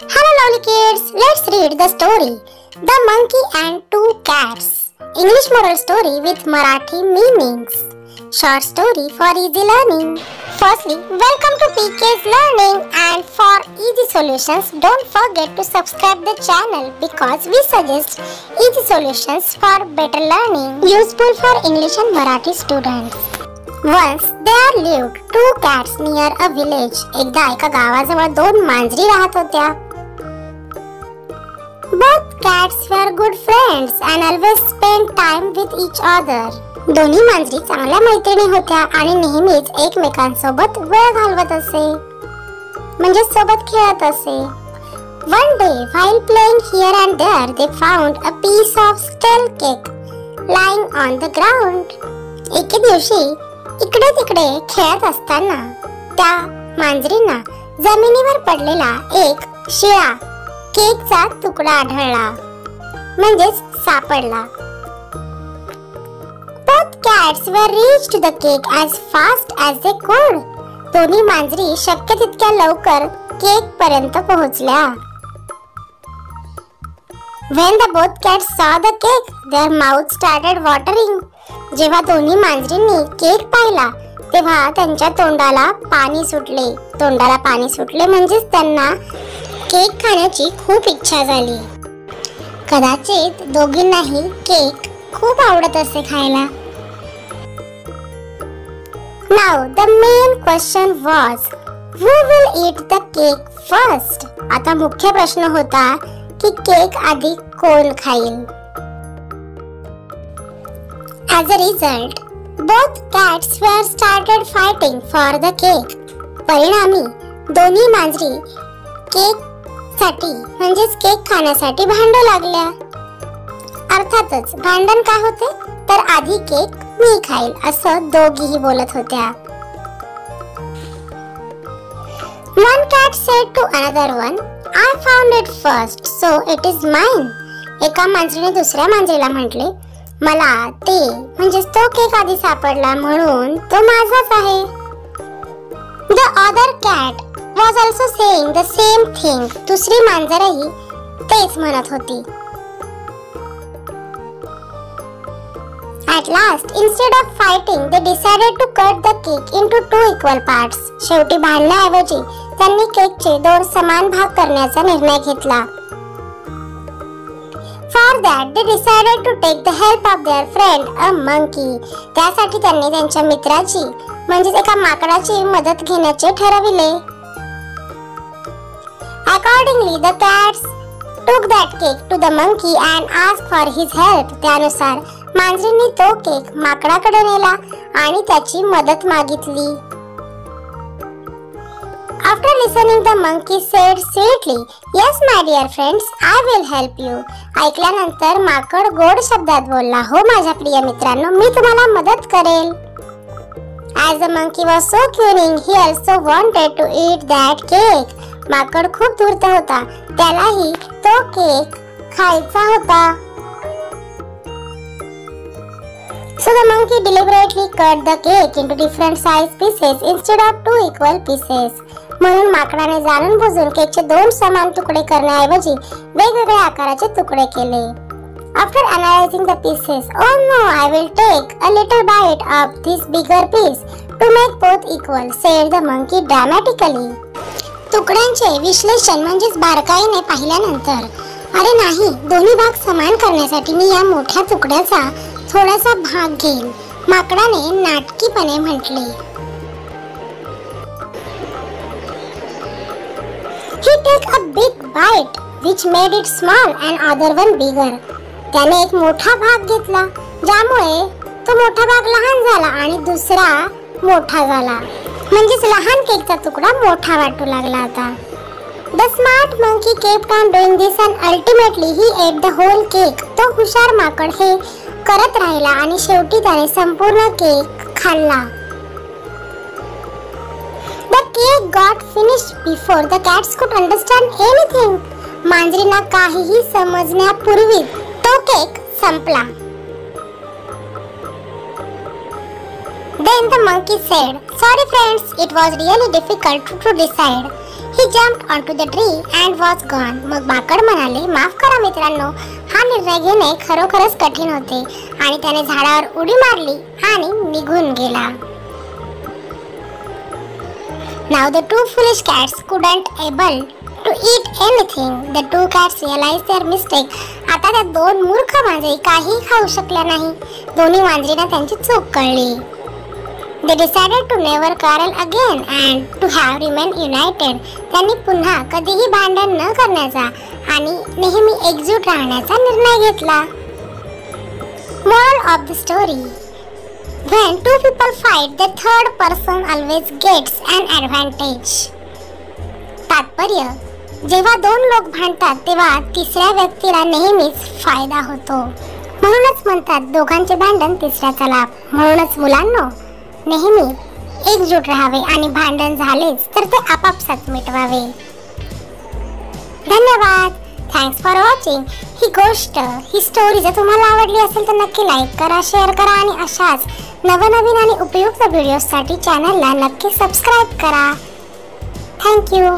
Hello lovely kids, let's read the story The Monkey and Two Cats. English moral story with Marathi meanings. Short story for easy learning. Firstly, welcome to PK's Learning, and for easy solutions don't forget to subscribe the channel because we suggest easy solutions for better learning, useful for English and Marathi students. Once there lived two cats near a village. एकदा एका गावाजवळ दोन मांजरी राहत होत्या. Both cats were good friends and always spent time with each other. दोन्ही मांजरी चांगल्या मैत्रिणी होत्या आणि नेहमीच एकमेकांसोबत वेळ घालवत असे, म्हणजे सोबत खेळत असे. One day, while playing here and there, they found a piece of stale cake lying on the ground. एके दिवशी इकडे तिकडे खेळत असताना त्या मांजरींना जमिनीवर पडलेला एक शिळा केकचा तुकडा आढळला, म्हणजेच सापडला. Both cats were reached the cake as fast as they could. दोन्ही मांजरी शक्य तितक्या लवकर केक पर्यंत पोहोचल्या. When the both cats saw the cake, their mouths started watering. जेव्हा दोन्ही मांजरींनी केक पाहिला तेव्हा त्यांच्या तोंडाला पाणी सुटले म्हणजेच त्यांना केक खाण्याची खूप इच्छा झाली. कदाचित दोघींनाही केक खूप आवडत असे खायला. Now the main question was, who will eat the cake first? आता मुख्य प्रश्न होता की केक आधी कोण खाईल. As a result, both cats were started fighting for the cake. परिणामी दोन्ही मांजरी केक साठी म्हणजेच केक खाण्यासाठी भांडू लागल्या. अर्थातच भांडण काय होते तर आधी केक मी खाईल असं दोघीही बोलत होत्या. One cat said to another one, I found it first, so it is mine. एका मांजरीने दुसऱ्या मांजरीला म्हटले, मला ते म्हणजे तो केक आधी सापडला म्हणून तो माझाच आहे. The other cat was also saying the same thing. दुसरी मांजरही तेच म्हणत होती. At last, instead of fighting, they decided to cut the cake into two equal parts. शेवटी भांडण्याऐवजी त्यांनी केकचे दोन समान भाग करण्याचा निर्णय घेतला. For that, they decided to take the help of their friend, a monkey. त्यासाठी त्यांनी त्यांच्या मित्राची म्हणजे एका माकडाची मदत घेण्याचे ठरविले. Accordingly, the cats took that cake to the monkey and asked for his help. त्यानुसार मांजरींनी तो केक माकडाकडे नेला आणि त्याची मदत मागितली. After listening, the monkey said sweetly, "Yes, my dear friends, I will help you." ऐकल्यानंतर माकड गोड शब्दात बोलला, हो माझ्या प्रिय मित्रांनो, मी तुम्हाला मदत करेल. As the monkey was so cunning, he also wanted to eat that cake. माकड खूप धूर्त होता, त्यालाही तो केक खायचा होता. So the monkey deliberately cut the cake into different size pieces instead of two equal pieces. म्हणून माकडाने जाणून बुजून केकचे दोन समान तुकडे करण्याऐवजी वेगवेगळ्या आकाराचे तुकडे केले. After analyzing the pieces, oh no, I will take a little bite of this bigger piece to make both equal, said the monkey dramatically. तुकड्यांचे विश्लेषण म्हणजेच बारकाईने पाहिल्यानंतर, अरे नाही, दोन्ही भाग समान करण्यासाठी मी या मोठ्या तुकड्याचा थोडासा भाग घेईन, माकडाने नाटकीपणे म्हटले. He took a big bite, which made it small and other one bigger. त्याने एक मोठा भाग घेतला, ज्यामुळे तो मोठा भाग लहान झाला आणि दुसरा मोठा झाला, म्हणजेच लहान केकचा तुकडा मोठा वाटू लागला आता. The smart monkey kept on doing this and ultimately he ate the whole cake. तो हुशार माकड हे करत राहिला आणि शेवटी त्याने संपूर्ण केक खाल्ला. The cake got finished before the cats could understand anything. मांजरींना काहीही समजण्यापूर्वी तो केक संपला. Then the monkey said, "Sorry friends, it was really difficult to decide." He jumped onto the tree and was gone. मग माकड म्हणाले, माफ करा मित्रांनो, हा निर्णय घेणे खरोखरच कठीण होते आणि त्याने झाडावर उडी मारली आणि निघून गेला. Now the two foolish cats couldn't able to eat anything. The two cats realized their mistake. आता त्या दोन मूर्ख मांजरी काही खाऊ शकल्या नाही. दोन्ही मांजरींना त्यांची चूक कळली. They decided to never quarrel again and to have remain united. त्यांनी पुन्हा कधीही भांडण न करण्याचा आणि नेहमी एकजूट राहण्याचा निर्णय घेतला. Moral of the story: when two people fight, the third person always gets an advantage. तात्पर्य: जेव्हा दोन लोक भांडतात तेव्हा तिसऱ्या व्यक्तीला नेहमीच फायदा होतो. म्हणूनच म्हणतात दोघांचे भांडण तिसऱ्याचा लाभ. म्हणूनच मुलांनो, नेहमी एकजूट राहावे आणि भांडण झालेच तर ते आपापसात मिटवावे. धन्यवाद. Thanks for watching. He story जर तुम्हाला आवडली असेल तर नक्की लाईक करा, शेअर करा आणि अशाच नवनवीन आणि उपयुक्त व्हिडिओसाठी चॅनलला नक्की सबस्क्राईब करा. Thank you.